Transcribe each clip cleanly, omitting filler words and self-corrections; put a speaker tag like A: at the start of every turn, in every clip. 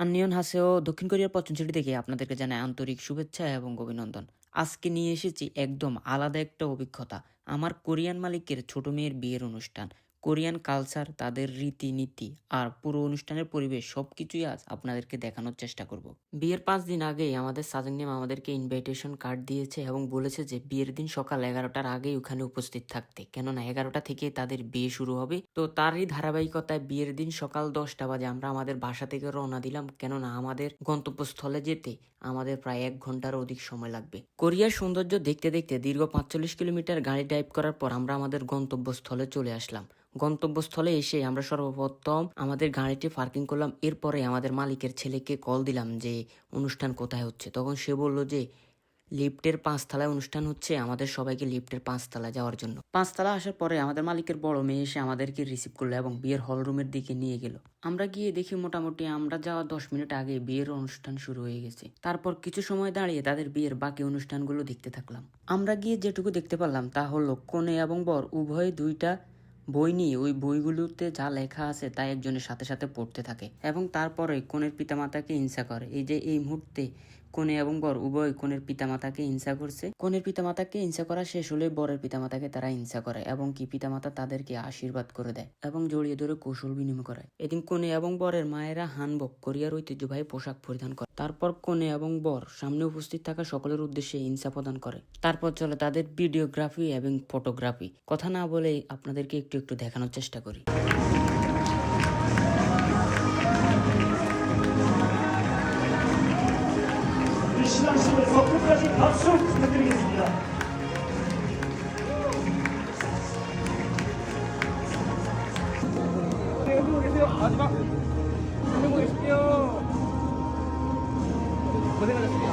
A: আন্নিয়ন হাসেও দক্ষিণ কোরিয়ার পছন্দটি দেখে আপনাদেরকে জানাই আন্তরিক শুভেচ্ছা এবং অভিনন্দন। আজকে নিয়ে এসেছি একদম আলাদা একটা অভিজ্ঞতা। আমার কোরিয়ান মালিকের ছোট মেয়ের বিয়ের অনুষ্ঠান। কোরিয়ান কালচার, তাদের রীতিনীতি আর পুরো অনুষ্ঠানের পরিবেশ সবকিছুই আজ আপনাদেরকে দেখানোর চেষ্টা করব। বিয়ের ৫ দিন আগেই আমাদের সাজেংনিম আমাদেরকে ইনভাইটেশন কার্ড দিয়েছে এবং বলেছে যে বিয়ের দিন সকাল ১১টার আগেই ওখানে উপস্থিত থাকতে। কেননা ১১টা থেকে তাদের বিয়ে শুরু হবে। তো তারই ধারাবাহিকতায় বিয়ের দিন সকাল ১০টা বাজে আমরা আমাদের বাসা থেকে রওনা দিলাম, কেননা আমাদের গন্তব্যস্থলে যেতে আমাদের প্রায় ১ ঘন্টার অধিক সময় লাগবে। কোরিয়ার সৌন্দর্য দেখতে দেখতে দীর্ঘ ৪৫ কিলোমিটার গাড়ি ড্রাইভ করার পর আমরা আমাদের গন্তব্যস্থলে চলে আসলাম। গন্তব্যস্থলে এসে আমরা সর্বপ্রথম আমাদের গাড়িটি পার্কিং করলাম। এরপরে আমাদের মালিকের ছেলেকে কল দিলাম যে অনুষ্ঠান কোথায় হচ্ছে। তখন সে বলল যে লিফটের ৫ তলায় অনুষ্ঠান হচ্ছে, আমাদের সবাইকে লিফটের ৫ তলায় যাওয়ার জন্য। ৫ তলা আসার পরে আমাদের মালিকের বড় মেয়ে এসে আমাদেরকে রিসিভ করলো এবং বিয়ের হল রুমের দিকে নিয়ে গেল। আমরা গিয়ে দেখি মোটামুটি আমরা যাওয়ার ১০ মিনিট আগে বিয়ের অনুষ্ঠান শুরু হয়ে গেছে। তারপর কিছু সময় দাঁড়িয়ে তাদের বিয়ের বাকি অনুষ্ঠানগুলো দেখতে থাকলাম। আমরা গিয়ে যেটুকু দেখতে পারলাম তা হলো কনে এবং বর উভয়ে দুইটা বই নিয়ে ওই বইগুলোতে যা লেখা আছে তা একজনের সাথে সাথে পড়তে থাকে এবং তারপরে কনের পিতামাতাকে হিংসা করে। এই যে এই মুহূর্তে কনে এবং বর উভয় কনের পিতামাতাকে হিংসা করছে। কনের পিতামাতাকে হিংসা করা শেষ হলে বরের পিতামাতাকে তারা হিংসা করে এবং কি পিতামাতা তাদেরকে আশীর্বাদ করে দেয় এবং জড়িয়ে ধরে কৌশল বিনিময় করে। এদিন কনে এবং বরের মায়েরা হানবক কোরিয়ার ঐতিহ্যবাহী পোশাক পরিধান করে। তারপর কনে এবং বর সামনে উপস্থিত থাকা সকলের উদ্দেশ্যে হিংসা প্রদান করে। তারপর চলে তাদের ভিডিওগ্রাফি এবং ফটোগ্রাফি। কথা না বলেই আপনাদেরকে একটু একটু দেখানোর চেষ্টা করি।
B: 우리 신앙심에서 끝까지 박수 부탁드리겠습니다. 네, 여기 계세요. 마지막. 하고 계실게요. 고생하셨습니다.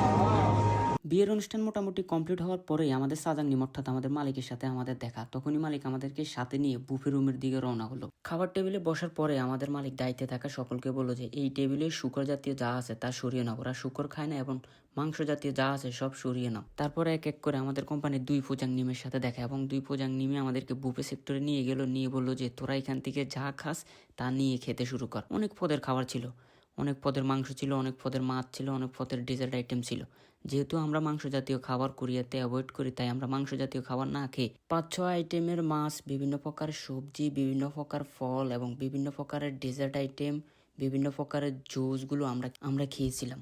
A: বিয়ের অনুষ্ঠান মোটামুটি কমপ্লিট হওয়ার পরেই আমাদের সাজাংনিম অর্থাৎ আমাদের মালিকের সাথে আমাদের দেখা। তখনই মালিক আমাদেরকে সাথে নিয়ে বুফে রুমের দিকে রওনা হলো। খাবার টেবিলে বসার পরে আমাদের মালিক দায়িত্বে থাকা সকলকে বলল যে এই টেবিলে শুকর জাতীয় যা আছে তা সরিয়ে নাও। ওরা শুকর খায় না এবং মাংস জাতীয় যা আছে সব সরিয়ে নাও। তারপরে এক এক করে আমাদের কোম্পানির ২ ফোজাংনিমের সাথে দেখা এবং ২ ফোজাংনিমে আমাদেরকে বুফে সেক্টরে নিয়ে গেল। নিয়ে বললো যে তোরা এখান থেকে যা খাস তা নিয়ে খেতে শুরু কর। অনেক পদের খাবার ছিল, অনেক পদের মাংস ছিল, অনেক পদের মাছ ছিল, অনেক পদের ডেজার্ট আইটেম ছিল। যেহেতু আমরা মাংস জাতীয় খাবার কোরিয়াতে অ্যাভয়েড করি, তাই আমরা মাংস জাতীয় খাবার না খেয়ে ৫-৬ আইটেমের মাছ, বিভিন্ন প্রকার সবজি, বিভিন্ন প্রকার ফল এবং বিভিন্ন প্রকারের ডেজার্ট আইটেম, বিভিন্ন প্রকারের জুসগুলো আমরা খেয়েছিলাম।